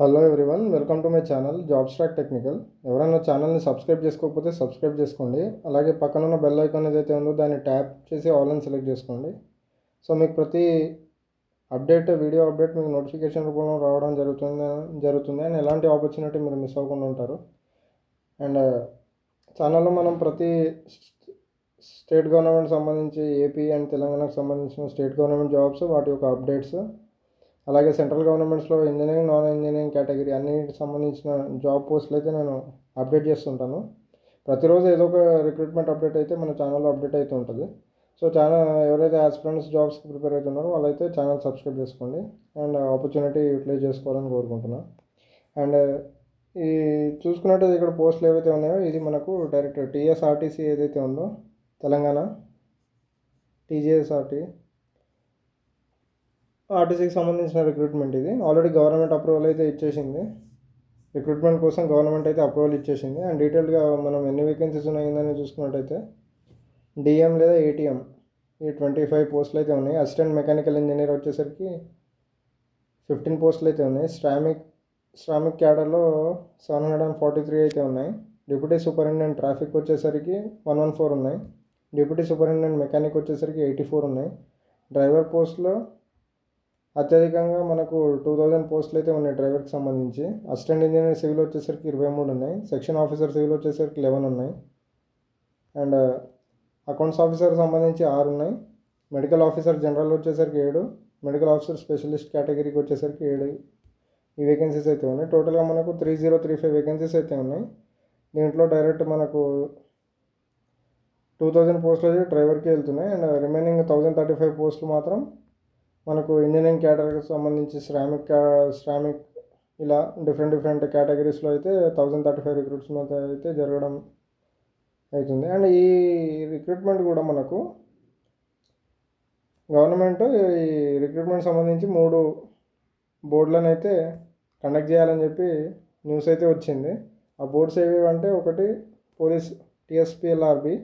Hello everyone, welcome to my channel jobs track technical. ఎవరైనా ఛానల్ని subscribe చేసుకోకపోతే subscribe చేసుకోండి. అలాగే పక్కన ఉన్న బెల్ ఐకాన్ ఏదైతే ఉందో దాన్ని ట్యాప్ చేసి ఆల్ అని సెలెక్ట్ చేసుకోండి. సో మీకు ప్రతి వీడియో అప్డేట్ మీకు నోటిఫికేషన్ రూపంలో రావడం జరుగుతుంది అండ్ ఎలాంటి ఆపర్చునిటీ మీరు మిస్ అవ్వకుండా ఉంటారు. అండ్ ఛానల్లో మనం ప్రతి స్టేట్ గవర్నమెంట్ సంబంధించి ఏపీ అండ్ తెలంగాణకు సంబంధించిన స్టేట్ గవర్నమెంట్ జాబ్స్, వాటి యొక్క అప్డేట్స్, అలాగే సెంట్రల్ గవర్నమెంట్స్లో ఇంజనీరింగ్, నాన్ ఇంజనీరింగ్ కేటగిరీ అన్నిటికి సంబంధించిన జాబ్ పోస్టులు అయితే నేను అప్డేట్ చేస్తుంటాను. ప్రతిరోజు ఏదో ఒక రిక్రూట్మెంట్ అప్డేట్ అయితే మన ఛానల్లో అప్డేట్ అవుతూ ఉంటుంది. సో ఎవరైతే ఆస్పిరెంట్స్ జాబ్స్కి ప్రిపేర్ అవుతున్నారో వాళ్ళైతే ఛానల్ సబ్స్క్రైబ్ చేసుకోండి అండ్ ఆపర్చునిటీ యూటిలైజ్ చేసుకోవాలని కోరుకుంటున్నాను. అండ్ ఈ చూసుకున్నట్టు ఇక్కడ పోస్టులు ఏవైతే ఉన్నాయో ఇది మనకు డైరెక్ట్ టీఎస్ఆర్టీసీ ఏదైతే ఉందో తెలంగాణ ఆర్టీసీకి సంబంధించిన రిక్రూట్మెంట్. ఇది ఆల్రెడీ గవర్నమెంట్ అప్రూవల్ అయితే ఇచ్చేసింది. రిక్రూట్మెంట్ కోసం గవర్నమెంట్ అయితే అప్రూవల్ ఇచ్చేసింది. అండ్ డీటెయిల్గా మనం ఎన్ని వేకెన్సీస్ ఉన్నాయని చూసుకున్నట్టయితే డిఎం లేదా ఏటీఎం ఈ 25 పోస్టులు అయితే ఉన్నాయి. అసిస్టెంట్ మెకానికల్ ఇంజనీర్ వచ్చేసరికి 15 పోస్టులు అయితే ఉన్నాయి. శ్రామిక్ క్యాడర్లో 743 అయితే ఉన్నాయి. డిప్యూటీ సూపరింటెండెంట్ ట్రాఫిక్ వచ్చేసరికి 114 ఉన్నాయి. డిప్యూటీ సూపరింటెండెంట్ మెకానిక్ వచ్చేసరికి 84 ఉన్నాయి. డ్రైవర్ పోస్ట్లో అత్యధికంగా మనకు 2000 పోస్టులు అయితే ఉన్నాయి డ్రైవర్కి సంబంధించి. అసిస్టెంట్ ఇంజనీర్ సివిల్ వచ్చేసరికి 23 ఉన్నాయి. సెక్షన్ ఆఫీసర్ సివిల్ వచ్చేసరికి 11 ఉన్నాయి. అండ్ అకౌంట్స్ ఆఫీసర్ సంబంధించి 6 ఉన్నాయి. మెడికల్ ఆఫీసర్ జనరల్ వచ్చేసరికి 7, మెడికల్ ఆఫీసర్ స్పెషలిస్ట్ కేటగిరీకి వచ్చేసరికి 7 ఈ వేకెన్సీస్ అయితే ఉన్నాయి. టోటల్గా మనకు 3035 వేకెన్సీస్ అయితే ఉన్నాయి. దీంట్లో డైరెక్ట్ మనకు 2000 పోస్టులు అయితే డ్రైవర్కి వెళ్తున్నాయి. అండ్ రిమైనింగ్ 1035 పోస్టులు మాత్రం మనకు ఇంజనీరింగ్ కేటగిరీకి సంబంధించి శ్రామిక్ ఇలా డిఫరెంట్ కేటగిరీస్లో అయితే 1035 రిక్రూట్మెంట్ అయితే జరగడం అవుతుంది. అండ్ ఈ రిక్రూట్మెంట్ కూడా మనకు గవర్నమెంట్ ఈ రిక్రూట్మెంట్ సంబంధించి 3 బోర్డులను అయితే కండక్ట్ చేయాలని చెప్పి న్యూస్ అయితే వచ్చింది. ఆ బోర్డ్స్ ఏవి అంటే ఒకటి పోలీస్ టీఎస్పీఎల్ఆర్బి,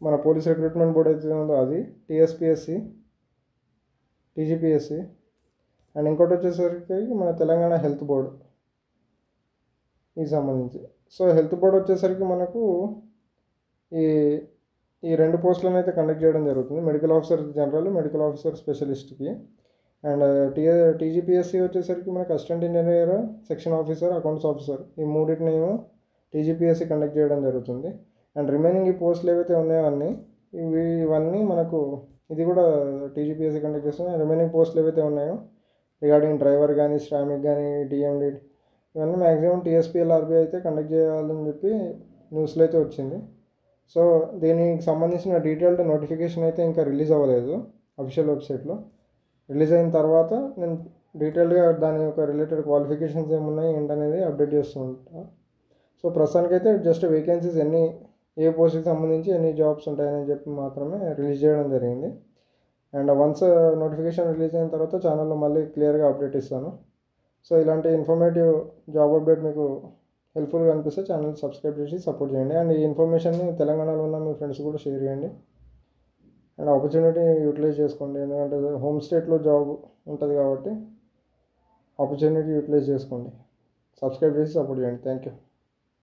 మన పోలీస్ రిక్రూట్మెంట్ బోర్డు అయితే ఉందో అది, టీఎస్పీఎస్సి, టీజీపీఎస్సి, అండ్ ఇంకోటి వచ్చేసరికి మన తెలంగాణ హెల్త్ బోర్డు ఈ సంబంధించి. సో హెల్త్ బోర్డు వచ్చేసరికి మనకు ఈ 2 పోస్టులను అయితే కండక్ట్ చేయడం జరుగుతుంది. Medical officer general, medical officer స్పెషలిస్ట్కి. అండ్ టీజీపీఎస్సి వచ్చేసరికి మనకు assistant engineer, section officer, accounts officer ఈ మూడింటిని టీజీపీఎస్సి కండక్ట్ చేయడం జరుగుతుంది. అండ్ రిమైనింగ్ ఈ పోస్టులు ఏవైతే ఉన్నాయో ఇవన్నీ మనకు ఇది కూడా టీజీపీఎస్సి కండక్ట్ చేస్తుంది. రిమైనింగ్ పోస్టులు ఏవైతే ఉన్నాయో రిగార్డింగ్ డ్రైవర్ కానీ, శ్రామిక్ కానీ, డిఎం లీడ్ ఇవన్నీ మ్యాక్సిమం టీఎస్పీఎల్ఆర్బి అయితే కండక్ట్ చేయాలని చెప్పి న్యూస్లో అయితే వచ్చింది. సో దీనికి సంబంధించిన డీటెయిల్డ్ నోటిఫికేషన్ అయితే ఇంకా రిలీజ్ అవ్వలేదు అఫీషియల్ వెబ్సైట్లో. రిలీజ్ అయిన తర్వాత నేను డీటెయిల్డ్గా దాని యొక్క రిలేటెడ్ క్వాలిఫికేషన్స్ ఏమున్నాయి ఏంటనేది అప్డేట్ చేస్తూ ఉంటాను. సో ప్రస్తుతానికైతే జస్ట్ వేకెన్సీస్ ఏ పోస్ట్కి సంబంధించి ఎన్ని జాబ్స్ ఉంటాయని చెప్పి మాత్రమే రిలీజ్ చేయడం జరిగింది. అండ్ వన్స్ నోటిఫికేషన్ రిలీజ్ అయిన తర్వాత ఛానల్లో మళ్ళీ క్లియర్గా అప్డేట్ ఇస్తాను. సో ఇలాంటి ఇన్ఫర్మేటివ్ జాబ్ అప్డేట్ మీకు హెల్ప్ఫుల్గా అనిపిస్తే ఛానల్ సబ్స్క్రైబ్ చేసి సపోర్ట్ చేయండి. అండ్ ఈ ఇన్ఫర్మేషన్ని తెలంగాణలో ఉన్న మీ ఫ్రెండ్స్ కూడా షేర్ చేయండి. అండ్ ఆపర్చునిటీ యూటిలైజ్ చేసుకోండి, ఎందుకంటే హోమ్ స్టేట్లో జాబ్ ఉంటుంది కాబట్టి ఆపర్చునిటీ యూటిలైజ్ చేసుకోండి. సబ్స్క్రైబ్ చేసి సపోర్ట్ చేయండి. Thank you.